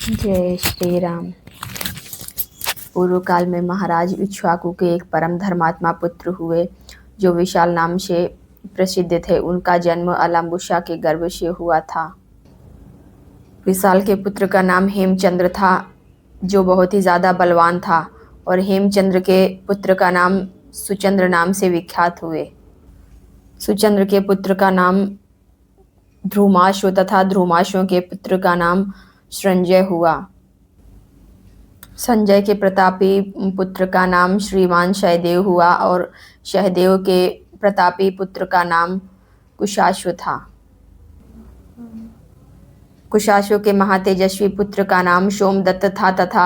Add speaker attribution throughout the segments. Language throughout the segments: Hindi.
Speaker 1: जय श्री राम। पूर्व काल में महाराज इक्ष्वाकु के एक परम धर्मात्मा पुत्र हुए जो विशाल नाम से प्रसिद्ध थे। उनका जन्म अलम्बुसा के गर्भ से हुआ था। विशाल के पुत्र का नाम हेमचंद्र था जो बहुत ही ज़्यादा बलवान था और हेमचंद्र के पुत्र का नाम सुचंद्र नाम से विख्यात हुए। सुचंद्र के पुत्र का नाम ध्रुमाश्व तथा ध्रुमाश्व के पुत्र का नाम संजय हुआ। संजय के प्रतापी पुत्र का नाम श्रीमान सहदेव हुआ और सहदेव के प्रतापी पुत्र का नाम कुशाश्व था। कुशाश्व के महातेजस्वी पुत्र का नाम सोमदत्त था तथा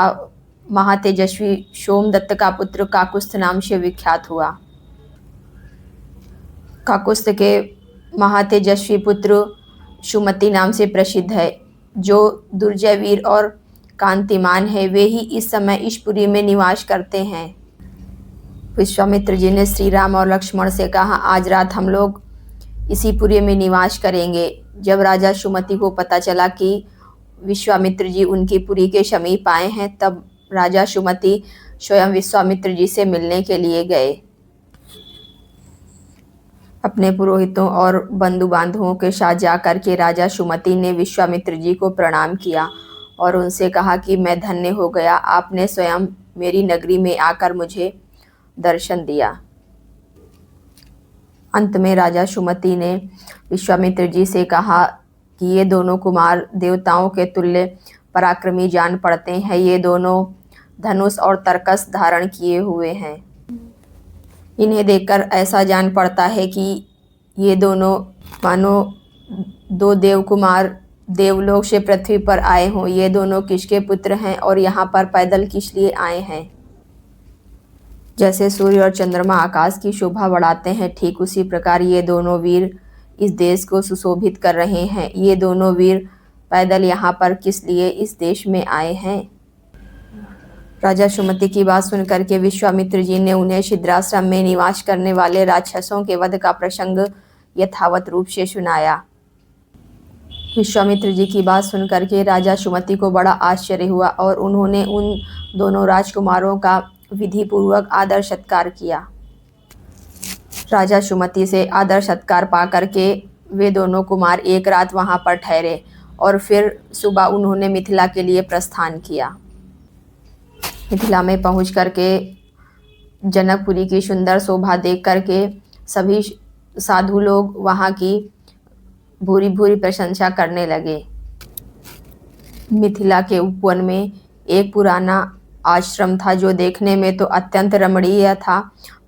Speaker 1: महातेजस्वी सोमदत्त का पुत्र काकुस्थ नाम से विख्यात हुआ। काकुस्थ के महातेजस्वी पुत्र सुमति नाम से प्रसिद्ध है जो दुर्जय वीर और कांतिमान है। वे ही इस समय इस पुरी में निवास करते हैं। विश्वामित्र जी ने श्री राम और लक्ष्मण से कहा, आज रात हम लोग इसी पुरी में निवास करेंगे। जब राजा सुमति को पता चला कि विश्वामित्र जी उनकी पुरी के समीप आए हैं तब राजा सुमति स्वयं विश्वामित्र जी से मिलने के लिए गए। अपने पुरोहितों और बंधु बांधवों के साथ जाकर के राजा सुमति ने विश्वामित्र जी को प्रणाम किया और उनसे कहा कि मैं धन्य हो गया, आपने स्वयं मेरी नगरी में आकर मुझे दर्शन दिया। अंत में राजा सुमति ने विश्वामित्र जी से कहा कि ये दोनों कुमार देवताओं के तुल्य पराक्रमी जान पड़ते हैं। ये दोनों धनुष और तरकस धारण किए हुए हैं। इन्हें देखकर ऐसा जान पड़ता है कि ये दोनों मानो दो देव कुमार देवलोक से पृथ्वी पर आए हों। ये दोनों किसके पुत्र हैं और यहाँ पर पैदल किस लिए आए हैं। जैसे सूर्य और चंद्रमा आकाश की शोभा बढ़ाते हैं, ठीक उसी प्रकार ये दोनों वीर इस देश को सुशोभित कर रहे हैं। ये दोनों वीर पैदल यहाँ पर किस लिए इस देश में आए हैं। राजा सुमति की बात सुनकर के विश्वामित्र जी ने उन्हें छिद्राश्रम में निवास करने वाले राक्षसों के वध का प्रसंग यथावत रूप से सुनाया। विश्वामित्र जी की बात सुनकर के राजा सुमति को बड़ा आश्चर्य हुआ और उन्होंने उन दोनों राजकुमारों का विधि पूर्वक आदर सत्कार किया। राजा सुमति से आदर सत्कार पाकर के वे दोनों कुमार एक रात वहां पर ठहरे और फिर सुबह उन्होंने मिथिला के लिए प्रस्थान किया। मिथिला में पहुंच करके जनकपुरी की सुंदर शोभा देख करके सभी साधु लोग वहां की भूरी भूरी प्रशंसा करने लगे। मिथिला के उपवन में एक पुराना आश्रम था जो देखने में तो अत्यंत रमणीय था,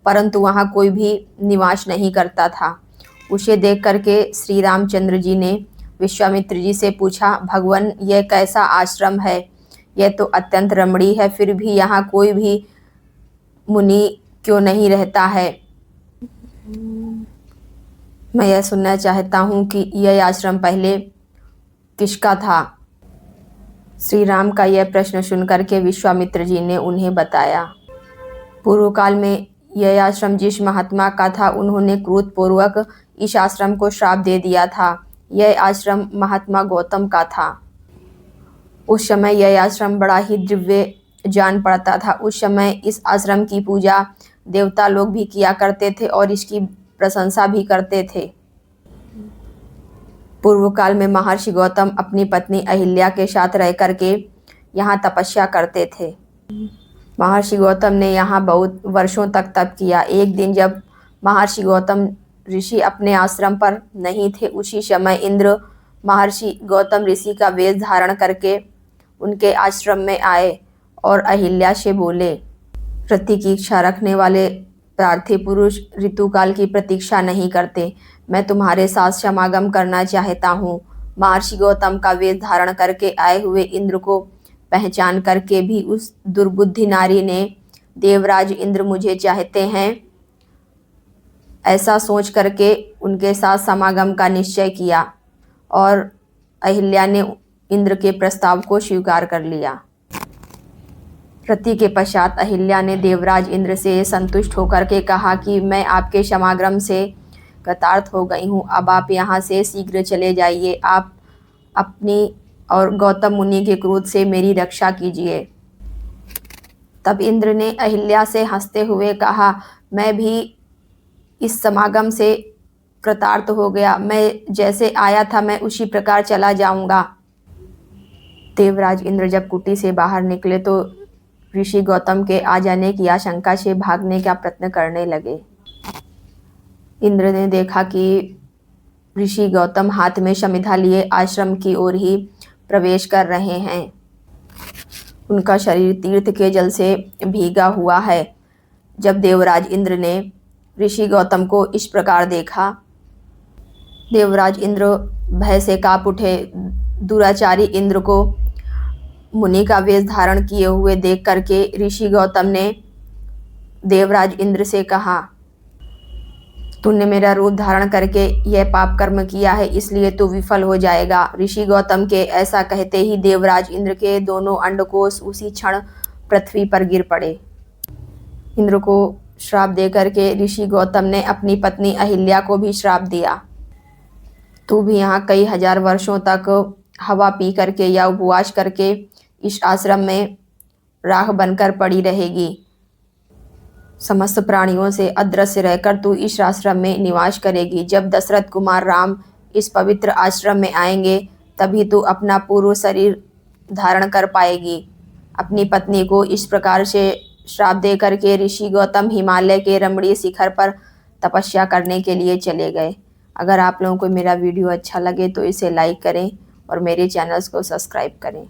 Speaker 1: परंतु वहां कोई भी निवास नहीं करता था। उसे देख करके श्री रामचंद्र जी ने विश्वामित्र जी से पूछा, भगवान यह कैसा आश्रम है, यह तो अत्यंत रमणीय है, फिर भी यहाँ कोई भी मुनि क्यों नहीं रहता है। मैं यह सुनना चाहता हूँ कि यह आश्रम पहले किसका था। श्री राम का यह प्रश्न सुनकर के विश्वामित्र जी ने उन्हें बताया। पूर्व काल में यह आश्रम जिस महात्मा का था उन्होंने क्रोधपूर्वक इस आश्रम को श्राप दे दिया था। यह आश्रम महात्मा गौतम का था। उस समय यह आश्रम बड़ा ही दिव्य जान पड़ता था। उस समय इस आश्रम की पूजा देवता लोग भी किया करते थे और इसकी प्रशंसा भी करते थे। पूर्व काल में महर्षि गौतम अपनी पत्नी अहिल्या के साथ रह करके यहाँ तपस्या करते थे। महर्षि गौतम ने यहाँ बहुत वर्षों तक तप किया। एक दिन जब महर्षि गौतम ऋषि अपने आश्रम पर नहीं थे, उसी समय इंद्र महर्षि गौतम ऋषि का वेश धारण करके उनके आश्रम में आए और अहिल्या से बोले, रति की इच्छा रखने वाले प्रार्थी पुरुष ऋतुकाल की प्रतीक्षा नहीं करते। मैं तुम्हारे साथ समागम करना चाहता हूँ। महर्षि गौतम का वेश धारण करके आए हुए इंद्र को पहचान करके भी उस दुर्बुद्धि नारी ने देवराज इंद्र मुझे चाहते हैं ऐसा सोच करके उनके साथ समागम का निश्चय किया और अहिल्या ने इंद्र के प्रस्ताव को स्वीकार कर लिया। रति के पश्चात अहिल्या ने देवराज इंद्र से संतुष्ट होकर के कहा कि मैं आपके समागम से कृतार्थ हो गई हूँ, अब आप यहाँ से शीघ्र चले जाइए। आप अपनी और गौतम मुनि के क्रोध से मेरी रक्षा कीजिए। तब इंद्र ने अहिल्या से हंसते हुए कहा, मैं भी इस समागम से कृतार्थ हो गया। मैं जैसे आया था मैं उसी प्रकार चला जाऊंगा। देवराज इंद्र जब कुटी से बाहर निकले तो ऋषि गौतम के आ जाने की आशंका से भागने का प्रयत्न करने लगे। इंद्र ने देखा कि ऋषि गौतम हाथ में शमिधा लिए आश्रम की ओर ही प्रवेश कर रहे हैं। उनका शरीर तीर्थ के जल से भीगा हुआ है। जब देवराज इंद्र ने ऋषि गौतम को इस प्रकार देखा, देवराज इंद्र भय से कांप उठे। दुराचारी इंद्र को मुनि का वेश धारण किए हुए देख करके ऋषि गौतम ने देवराज इंद्र से कहा, तूने मेरा रूप धारण करके यह पाप कर्म किया है, इसलिए तू विफल हो जाएगा। ऋषि गौतम के ऐसा कहते ही देवराज इंद्र के दोनों अंडकोश उसी क्षण पृथ्वी पर गिर पड़े। इंद्र को श्राप देकर के ऋषि गौतम ने अपनी पत्नी अहिल्या को भी श्राप दिया, तू भी यहाँ कई हजार वर्षों तक हवा पी करके या उपवास करके इस आश्रम में राख बनकर पड़ी रहेगी। समस्त प्राणियों से अदृश्य रहकर तू इस आश्रम में निवास करेगी। जब दशरथ कुमार राम इस पवित्र आश्रम में आएंगे तभी तू अपना पूर्व शरीर धारण कर पाएगी। अपनी पत्नी को इस प्रकार से श्राप दे करके ऋषि गौतम हिमालय के रमणीय शिखर पर तपस्या करने के लिए चले गए। अगर आप लोगों को मेरा वीडियो अच्छा लगे तो इसे लाइक करें और मेरे चैनल्स को सब्सक्राइब करें।